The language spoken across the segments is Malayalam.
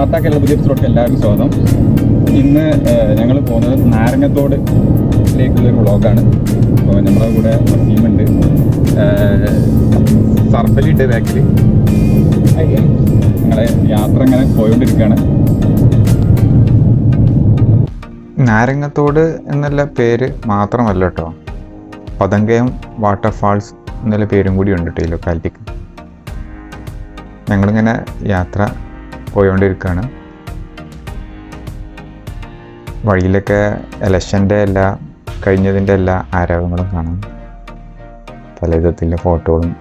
വാർത്താ പുതിയ എപ്പിസോഡിലേക്ക് എല്ലാവർക്കും സ്വാഗതം. ഇന്ന് ഞങ്ങൾ പോകുന്നത് നാരങ്ങത്തോടിലേക്കുള്ളൊരു വ്ളോഗാണ്. അപ്പോൾ നമ്മുടെ കൂടെ ടീമുണ്ട്, സർഫലിൻ്റെ ബാക്കിൽ. ഞങ്ങളെ യാത്ര ഇങ്ങനെ പോയിക്കൊണ്ടിരിക്കുകയാണ്. നാരങ്ങത്തോട് എന്നുള്ള പേര് മാത്രമല്ല കേട്ടോ, പതങ്കയം വാട്ടർഫാൾസ് എന്നുള്ള പേരും കൂടി ഉണ്ട് കേട്ടോ ഈ ലൊക്കാലിറ്റിക്ക്. ഞങ്ങളിങ്ങനെ യാത്ര പോയോണ്ടിരിക്കുകയാണ്. വഴിയിലൊക്കെ ഇലക്ഷൻ്റെ എല്ലാ കഴിഞ്ഞതിൻ്റെ എല്ലാ ആരവങ്ങളും കാണാം. പല വിധത്തിലെ ഫോട്ടോകളും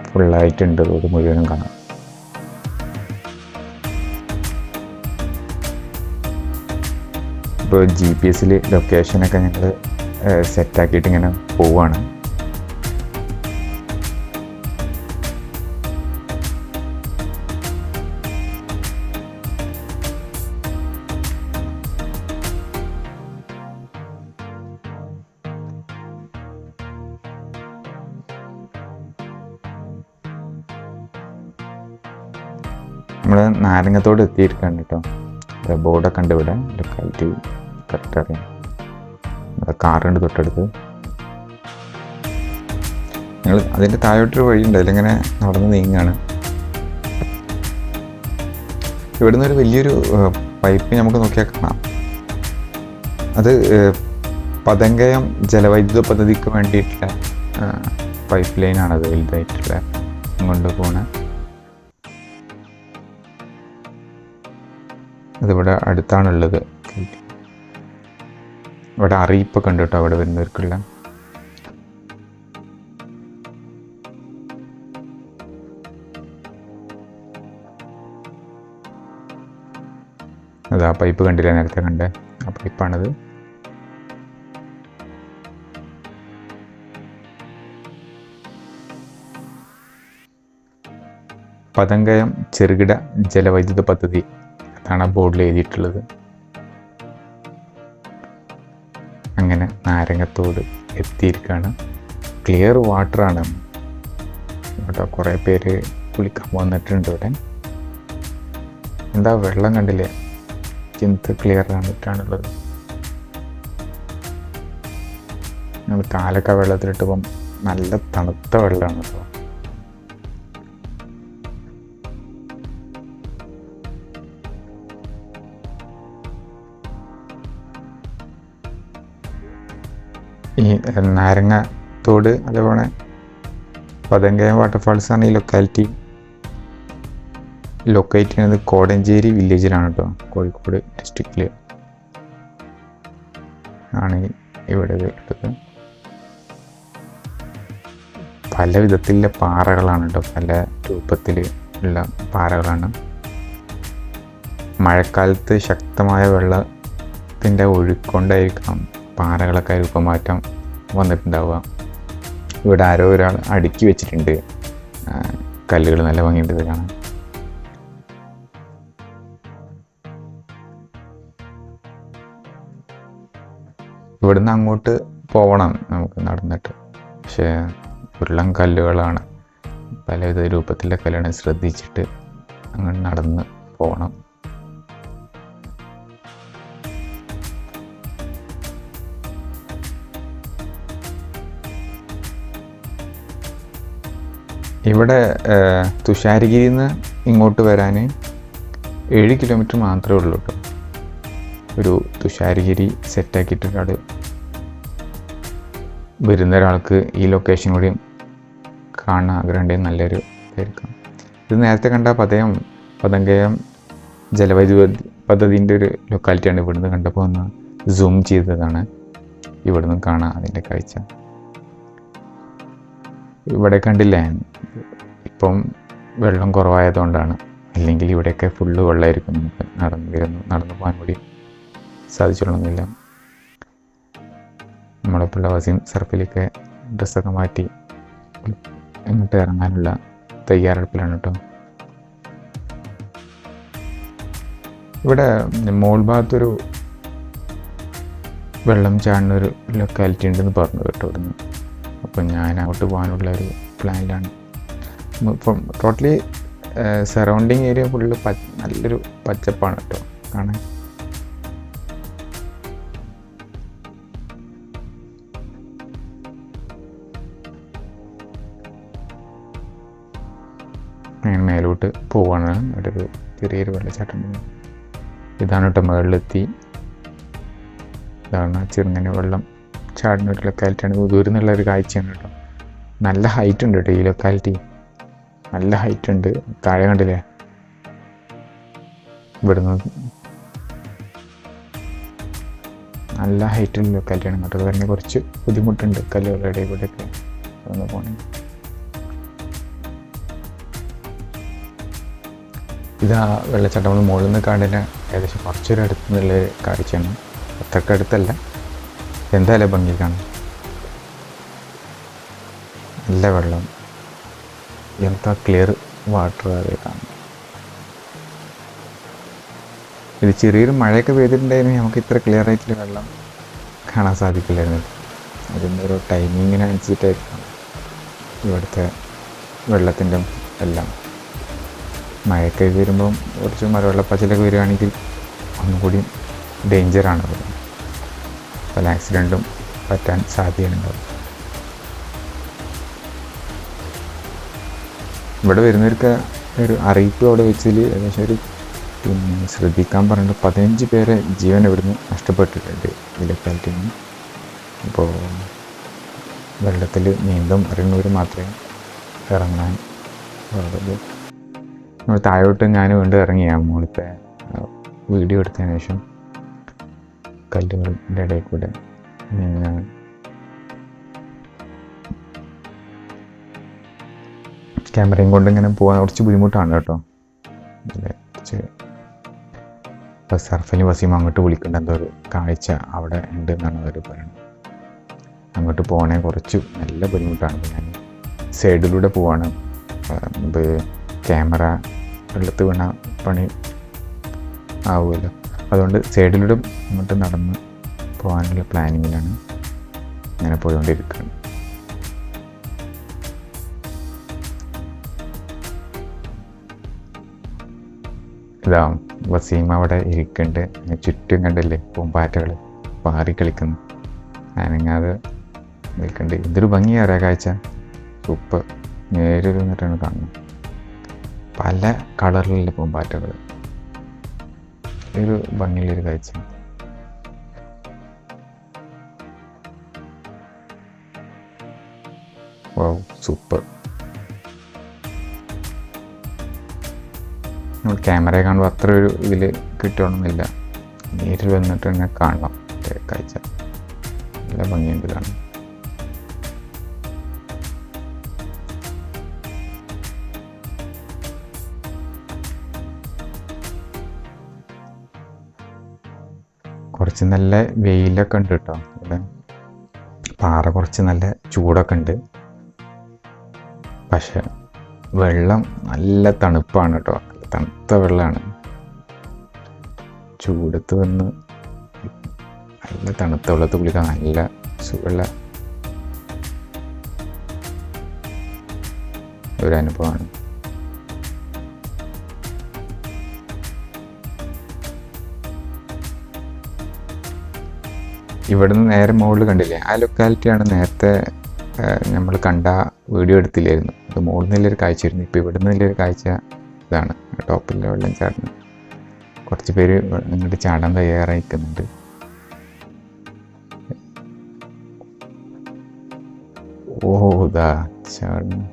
ഫുള്ളായിട്ടുണ്ട്, അത് മുഴുവനും കാണാം. ഇപ്പോൾ GPS ലൊക്കേഷനൊക്കെ ഞങ്ങൾ സെറ്റാക്കിയിട്ട് ഇങ്ങനെ പോവുകയാണ്. നമ്മൾ നാരങ്ങത്തോട് എത്തിയിരിക്കുകയാണ് കേട്ടോ. ബോർഡൊക്കെ ഉണ്ട് ഇവിടെ, ലൊക്കാലിറ്റി കറക്റ്റ് അറിയാം. നമ്മുടെ കാറുണ്ട് തൊട്ടടുത്ത്. ഞങ്ങൾ അതിൻ്റെ താഴോട്ടൊരു വഴിയുണ്ട്, അതിലിങ്ങനെ നടന്ന് നീങ്ങുകയാണ്. ഇവിടുന്ന് ഒരു വലിയൊരു പൈപ്പ് നമുക്ക് നോക്കിയാൽ കാണാം. അത് പതങ്കയം ജലവൈദ്യുത പദ്ധതിക്ക് വേണ്ടിയിട്ടുള്ള പൈപ്പ് ലൈനാണത്, വലുതായിട്ടുള്ള കൊണ്ട് പോണ. അതിവിടെ അടുത്താണുള്ളത്. ഇവിടെ അറിയിപ്പൊക്കെ ഉണ്ട് കേട്ടോ അവിടെ വരുന്നവർക്കുള്ള. അത് ആ പൈപ്പ് കണ്ടില്ല, നേരത്തെ കണ്ടേ ആ പൈപ്പാണത്. പതങ്കയം ചെറുകിട ജലവൈദ്യുത പദ്ധതി ആണ് ബോർഡിൽ എഴുതിയിട്ടുള്ളത്. അങ്ങനെ നാരങ്ങത്തോട് എത്തിയിരിക്കുകയാണ്. ക്ലിയർ വാട്ടറാണ് കേട്ടോ. കുറേ പേര് കുളിക്കാൻ വന്നിട്ടുണ്ട് ഇവിടെ. എന്താ വെള്ളം കണ്ടില്ലേ, എന്ത് ക്ലിയർ ആണിട്ടാണുള്ളത്. നമ്മൾ കാലൊക്കെ വെള്ളത്തിലിട്ടപ്പം നല്ല തണുത്ത വെള്ളമാണ് കേട്ടോ. ഈ നാരങ്ങത്തോട് അതേപോലെ പതങ്കയം വാട്ടർഫാൾസാണ് ഈ ലൊക്കാലിറ്റി ലൊക്കേറ്റ് ചെയ്യുന്നത്. കോടഞ്ചേരി വില്ലേജിലാണ് കേട്ടോ, കോഴിക്കോട് ഡിസ്ട്രിക്റ്റിൽ ആണ് ഇവിടെ ഉള്ളത്. പല വിധത്തിലുള്ള പാറകളാണ് കേട്ടോ, പല രൂപത്തിൽ ഉള്ള പാറകളാണ്. മഴക്കാലത്ത് ശക്തമായ വെള്ളത്തിൻ്റെ ഒഴുക്കൊണ്ടായിരിക്കണം പാറകളൊക്കെ രൂപമാറ്റം വന്നിട്ടുണ്ടാവുക. ഇവിടെ ആരോ ഒരാൾ അടുക്കി വെച്ചിട്ടുണ്ട് കല്ലുകൾ, നല്ല ഭംഗിയുണ്ട് ഇത് കാണാൻ. ഇവിടുന്ന് അങ്ങോട്ട് പോകണം നമുക്ക് നടന്നിട്ട്, പക്ഷേ ഉരുളൻ കല്ലുകളാണ്, പലവിധ രൂപത്തിലെ കല്ലാണ്. ശ്രദ്ധിച്ചിട്ട് അങ്ങനെ നടന്ന് പോകണം. ഇവിടെ തുഷാരഗിരിയിൽ നിന്ന് ഇങ്ങോട്ട് വരാൻ 7 കിലോമീറ്റർ മാത്രമേ ഉള്ളൂ കേട്ടോ. ഒരു തുഷാരഗിരി സെറ്റാക്കിയിട്ടൊരാൾ വരുന്ന ഒരാൾക്ക് ഈ ലൊക്കേഷൻ കൂടി കാണാൻ ആഗ്രഹമുണ്ടെങ്കിൽ നല്ലൊരു ഇതായിരിക്കും. ഇത് നേരത്തെ കണ്ട പതങ്കയം ജലവൈദ്യുത പദ്ധതിൻ്റെ ഒരു ലൊക്കാലിറ്റിയാണ്. ഇവിടുന്ന് കണ്ടപ്പോൾ ഒന്ന് സൂം ചെയ്തതാണ്. ഇവിടുന്ന് കാണാം അതിൻ്റെ കാഴ്ച. ഇവിടെ കണ്ടില്ലേ, ഇപ്പം വെള്ളം കുറവായതുകൊണ്ടാണ്, അല്ലെങ്കിൽ ഇവിടെയൊക്കെ ഫുള്ള് വെള്ളമായിരിക്കും. നമുക്ക് നടന്നു പോകാൻ കൂടി സാധിച്ചോളണമെന്നില്ല. നമ്മളിപ്പോൾ ഉള്ള വസീം സർഫിലൊക്കെ ഡ്രസ്സൊക്കെ മാറ്റി ഇങ്ങോട്ട് ഇറങ്ങാനുള്ള തയ്യാറെടുപ്പിലാണ് കേട്ടോ. ഇവിടെ മോൾ ഭാഗത്തൊരു വെള്ളം ചാടുന്നൊരു ലൊക്കാലിറ്റി ഉണ്ടെന്ന് പറഞ്ഞു കേട്ടോ ഇവിടുന്ന്. അപ്പം ഞാൻ അങ്ങോട്ട് പോകാനുള്ള ഒരു പ്ലാനിലാണ്. ഇപ്പം ടോട്ടലി സറൗണ്ടിങ് ഏരിയ ഫുള്ള് നല്ലൊരു പച്ചപ്പാണ് കേട്ടോ കാണാൻ. അങ്ങനെ മേലോട്ട് പോവാണ്. അവിടെ ഒരു ചെറിയൊരു വെള്ളച്ചാട്ടം. ഇതാണ് കേട്ടോ മുകളിലെത്തി. ഇതാണ് ചെറുങ്ങനെ വെള്ളം ചാടുന്ന ഒരു ലൊക്കാലിറ്റിയാണ്. ദൂരം നിന്നുള്ള ഒരു കാഴ്ചയാണ് കേട്ടോ. നല്ല ഹൈറ്റ് ഉണ്ട് കേട്ടോ ഈ ലൊക്കാലിറ്റി. നല്ല ഹൈറ്റ് ഉണ്ട്. താഴെ കണ്ടില്ലേ, ഇവിടുന്ന് നല്ല ഹൈറ്റുള്ള ലൊക്കാലിറ്റിയാണ് കേട്ടോ. അത് തന്നെ കുറച്ച് ബുദ്ധിമുട്ടുണ്ട് കല്ലുകളുടെ ഇടയിൽ കൂടെയൊക്കെ ഒന്ന് പോകണമെങ്കിൽ. ഇതാ വെള്ളച്ചാട്ടം നമ്മൾ മുകളിൽ നിന്ന് കാണുന്ന ഏകദേശം കുറച്ചൊരു അടുത്ത് നിന്നുള്ളൊരു കാഴ്ചയാണ്. അത്രയ്ക്ക് അടുത്തല്ല, എന്തായാലും ഭംഗി കാണാം. നല്ല വെള്ളം, എന്താ ക്ലിയർ വാട്ടർ അത് കാണാം. ഇത് ചെറിയൊരു മഴയൊക്കെ പെയ്തിട്ടുണ്ടായിരുന്നെങ്കിൽ നമുക്ക് ഇത്ര ക്ലിയർ ആയിട്ടുള്ള വെള്ളം കാണാൻ സാധിക്കില്ലായിരുന്നു. അതിൻ്റെ ഒരു ടൈമിങ്ങിനനുസരിച്ചിട്ടായിരിക്കും ഇവിടുത്തെ വെള്ളത്തിൻ്റെ എല്ലാം. മഴയൊക്കെ വരുമ്പം കുറച്ച് മലവെള്ളപ്പാച്ചിലൊക്കെ വരികയാണെങ്കിൽ ഒന്നും കൂടി ഡേഞ്ചറാണ്. പല ആക്സിഡൻറ്റും പറ്റാൻ സാധ്യതയുണ്ടാവും. ഇവിടെ വരുന്നവർക്ക് ഒരു അറിയിപ്പ് അവിടെ വെച്ചാൽ ഏകദേശം ഒരു ശ്രദ്ധിക്കാൻ പറഞ്ഞിട്ട് 15 പേരെ ജീവൻ ഇവിടുന്ന് നഷ്ടപ്പെട്ടിട്ടുണ്ട് ഈ ലൊക്കാലിറ്റിയിൽ നിന്ന്. അപ്പോൾ വെള്ളത്തിൽ നീന്തം അറിയുന്നവർ മാത്രമേ ഇറങ്ങാൻ പാടുള്ളൂ. നമ്മൾ താഴോട്ട് ഞാൻ വീണ്ടും ഇറങ്ങിയാണ്. നമ്മളിപ്പോൾ വീഡിയോ എടുത്തതിന് ശേഷം കല്ലുകളുടെ ഇടയിൽ കൂടെ നീങ്ങാൻ. ക്യാമറയും കൊണ്ട് ഇങ്ങനെ പോകാൻ കുറച്ച് ബുദ്ധിമുട്ടാണ് കേട്ടോ. കുറച്ച് ഇപ്പോൾ സർഫലി വസീം അങ്ങോട്ട് വിളിക്കേണ്ട എന്തോ ഒരു കാഴ്ച അവിടെ ഉണ്ട് എന്നാണ് അവർ പറയുന്നത്. അങ്ങോട്ട് പോകണേ കുറച്ച് നല്ല ബുദ്ധിമുട്ടാണ്. ഞാൻ സൈഡിലൂടെ പോവാണ്. ഇത് ക്യാമറ വെള്ളത്ത് വീണ പണി ആവുമല്ലോ, അതുകൊണ്ട് സൈഡിലൂടെ അങ്ങോട്ട് നടന്ന് പോകാനുള്ള പ്ലാനിങ്ങിലാണ് ഇങ്ങനെ പോയിക്കൊണ്ടിരിക്കുന്നത്. ഇതാ വസീം അവിടെ ഇരിക്കുന്നുണ്ട്. ചുറ്റും കണ്ടില്ലേ പൂമ്പാറ്റകൾ പാറി കളിക്കുന്നു. ഞാനിങ്ങാതെ നിൽക്കുന്നുണ്ട്. ഇതൊരു ഭംഗിയേറെ കാഴ്ച. സൂപ്പർ. നേരിൽ നിന്നിട്ടാണ് കാണുന്നത്. പല കളറിലുള്ള പൂമ്പാറ്റകൾ. ഒരു ഭംഗിയുള്ളൊരു കാഴ്ച. Wow, super. നമ്മൾ ക്യാമറയെ കാണുമ്പോൾ അത്ര ഒരു ഇതിൽ കിട്ടണമെന്നില്ല. നേരിൽ വന്നിട്ട് തന്നെ കാണണം കാഴ്ച. നല്ല ഭംഗിയുണ്ട് കാണാൻ. കുറച്ച് നല്ല വെയിലൊക്കെ ഉണ്ട് കേട്ടോ. ഇവിടെ പാറ കുറച്ച് നല്ല ചൂടൊക്കെ ഉണ്ട്. പക്ഷെ വെള്ളം നല്ല തണുപ്പാണ് കേട്ടോ. തണുത്ത വെള്ളമാണ്. ചൂടത്ത് വന്ന് നല്ല തണുത്ത വെള്ളത്ത് കുളിക്കാൻ നല്ല സുഖമുള്ള ഒരു അനുഭവമാണ്. ഇവിടുന്ന് നേരെ മുകളിൽ കണ്ടില്ലേ, ആ ലൊക്കാലിറ്റിയാണ് നേരത്തെ നമ്മൾ കണ്ട വീഡിയോ എടുത്തില്ലായിരുന്നു. അത് മുകളിൽ നിന്നുള്ളൊരു കാഴ്ചയായിരുന്നു. ഇപ്പോൾ ഇവിടെ നിന്നുള്ളൊരു കാഴ്ച ഇതാണ്. ടോപ്പിലെ വെള്ളം ചാടുന്നത്. കുറച്ച് പേര് ഇങ്ങോട്ട് ചാടാൻ തയ്യാറായി നിൽക്കുന്നുണ്ട്. ഓ ഇതാ ചാടുന്നു.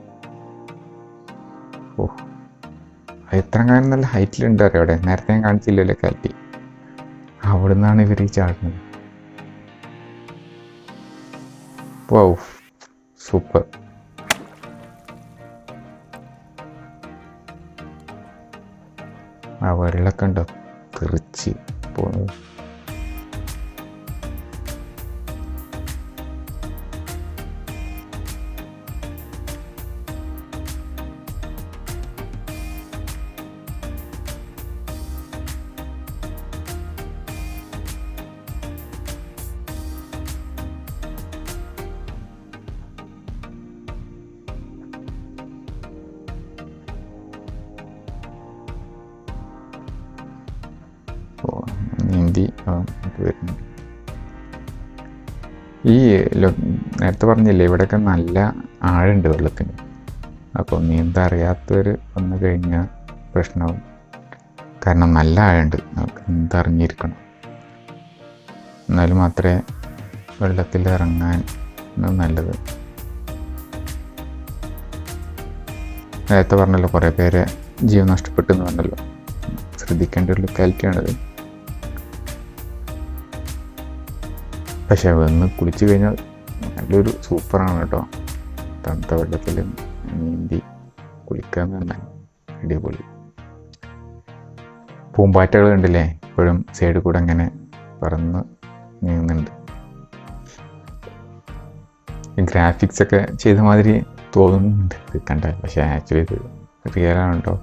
ഓ, എത്ര കാലം നല്ല ഹൈറ്റിലുണ്ട് അറിയാം അവിടെ. നേരത്തെ ഞാൻ കാണിച്ചില്ലല്ലോ ലൊക്കാലിറ്റി. അവിടെ നിന്നാണ് ഇവർ ഈ ചാടുന്നത്. Wow, super. ആ വെള്ളമൊക്കെ ഉണ്ടോ തെറിച്ച് പോകുന്നത്. അപ്പോൾ നീന്തി വരുന്നു. ഈ നേരത്തെ പറഞ്ഞില്ലേ ഇവിടെയൊക്കെ നല്ല ആഴമുണ്ട് വെള്ളത്തിന്. അപ്പോൾ നീന്താൻ അറിയാത്തവർ വന്നു കഴിഞ്ഞാൽ പ്രശ്നമാവും. കാരണം നല്ല ആഴമുണ്ട്, നമുക്ക് നീന്തറിഞ്ഞിരിക്കണം. എന്നാലും മാത്രമേ വെള്ളത്തിൽ ഇറങ്ങാൻ നല്ലത്. നേരത്തെ പറഞ്ഞല്ലോ കുറേ പേരെ ജീവൻ നഷ്ടപ്പെട്ടു എന്ന് പറഞ്ഞല്ലോ. ശ്രദ്ധിക്കേണ്ട ഒരു ലൊക്കാലിറ്റിയാണിത്. പക്ഷെ വന്ന് കുളിച്ചു കഴിഞ്ഞാൽ നല്ലൊരു സൂപ്പറാണ് കേട്ടോ. തണുത്ത വെള്ളത്തിൽ നീന്തി കുളിക്കാന്ന് പറഞ്ഞാൽ അടിപൊളി. പൂമ്പാറ്റകൾ ഉണ്ടല്ലേ ഇപ്പോഴും സൈഡിൽ കൂടെ അങ്ങനെ പറന്ന് നീങ്ങുന്നുണ്ട്. ഗ്രാഫിക്സ് ഒക്കെ ചെയ്ത മാതിരി തോന്നുന്നുണ്ട് ഇത് കണ്ടാൽ. പക്ഷെ ആക്ച്വലി ഇത് റിയലാണ് കേട്ടോ.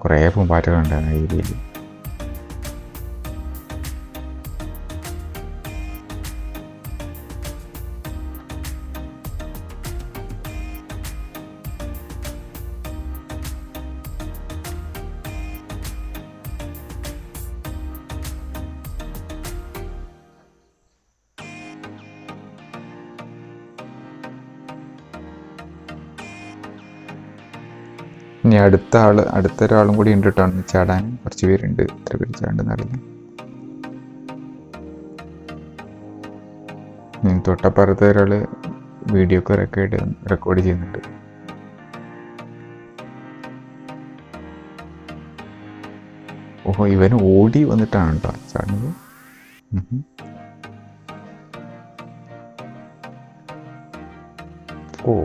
കുറേ പൂമ്പാറ്റകളുണ്ട് ആ ഏരിയയിൽ. ഇനി അടുത്തൊരാളും കൂടി ഉണ്ട് കേട്ടോ ചാടാൻ. കുറച്ച് പേരുണ്ട്, എത്ര പേര് ചാടുന്ന അറിയില്ല. തൊട്ടപ്പുറത്ത് ഒരാൾ വീഡിയോ ഒക്കെ റെക്കോർഡ് ചെയ്യുന്നുണ്ട്. ഓഹോ, ഇവന് ഓടി വന്നിട്ടാണ് കേട്ടോ ചാടുന്നത്. ഓ,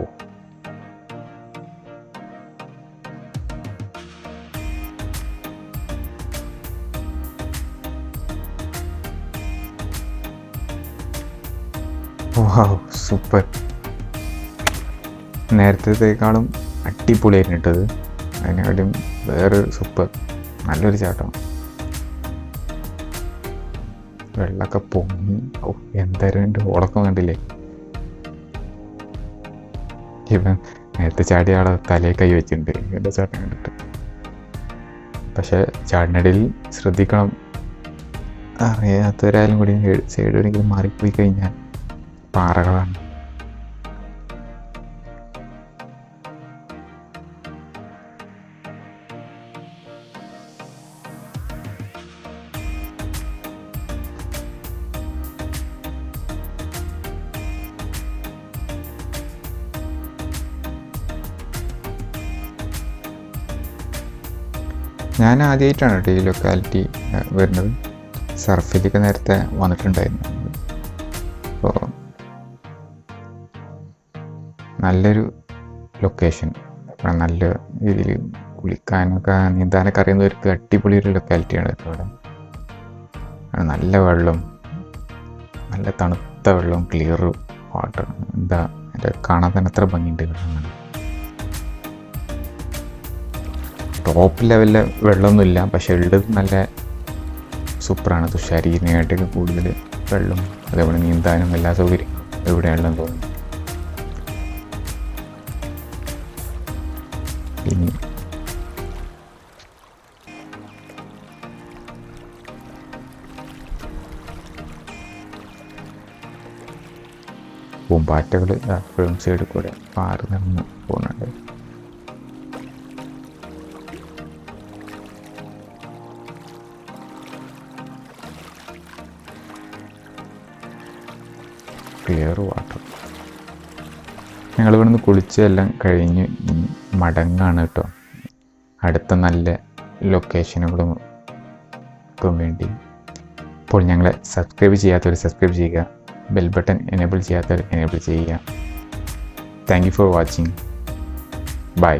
വാവ്, സൂപ്പർ. നേരത്തേക്കാളും അടിപൊളിയായിരുന്നു ഇട്ടത്. അതിനെക്കാളും വേറൊരു സൂപ്പർ, നല്ലൊരു ചാട്ടം. വെള്ളമൊക്കെ പൊങ്ങി. ഓ, എന്തായാലും എൻ്റെ ഓളക്കം കണ്ടില്ലേ. ഇവൻ നേരത്തെ ചാടിയ ആളെ തലയിൽ കൈ വെച്ചിട്ടുണ്ട് എൻ്റെ ചാട്ടം കണ്ടിട്ട്. പക്ഷെ ചാടിനിടയിൽ ശ്രദ്ധിക്കണം. അറിയാത്തവരായാലും കൂടി സൈഡ് ഒരിക്കലും മാറിപ്പോയി കഴിഞ്ഞാൽ പാറകളാണ്. ഞാൻ ആദ്യമായിട്ടാണ് കേട്ടോ ഈ ലൊക്കാലിറ്റി വരുന്നത്. സർഫിലൊക്കെ നേരത്തെ വന്നിട്ടുണ്ടായിരുന്നു. അപ്പോൾ നല്ലൊരു ലൊക്കേഷൻ, നല്ല രീതിയിൽ കുളിക്കാനൊക്കെ നീന്താനൊക്കെ അറിയുന്നവർക്ക് അടിപൊളി ഒരു ലൊക്കാലിറ്റിയാണ് കേട്ടോ ഇവിടെ. നല്ല വെള്ളം, നല്ല തണുത്ത വെള്ളം, ക്ലിയർ വാട്ടർ. എന്താ എൻ്റെ കാണാൻ തന്നെ എത്ര ഭംഗിയുണ്ട് വെള്ളം. ടോപ്പ് ലെവലിലെ വെള്ളമൊന്നുമില്ല, പക്ഷെ ഉള്ളത് നല്ല സൂപ്പറാണ്. തുഷാരീനെയായിട്ടൊക്കെ കൂടുതൽ വെള്ളം, അതേപോലെ നീന്താനും എല്ലാ സൗകര്യങ്ങളും എവിടെയാണെന്ന് തോന്നുന്നു. ഇനി പൂമ്പാറ്റകൾ എപ്പോഴും സൈഡിൽ കൂടെ പാറി നടന്ന് പോകുന്നുണ്ട്. Clear water. ഞങ്ങൾ ഇവിടുന്ന് കുളിച്ച് എല്ലാം കഴിഞ്ഞ് മടങ്ങാണ് കേട്ടോ. അടുത്ത നല്ല ലൊക്കേഷനുകളും ഒക്കെ വേണ്ടി. അപ്പോൾ ഞങ്ങളെ സബ്സ്ക്രൈബ് ചെയ്യാത്തവർ സബ്സ്ക്രൈബ് ചെയ്യുക, ബെൽ ബട്ടൺ എനേബിൾ ചെയ്യാത്തവർ എനേബിൾ ചെയ്യുക. Thank you for watching. By.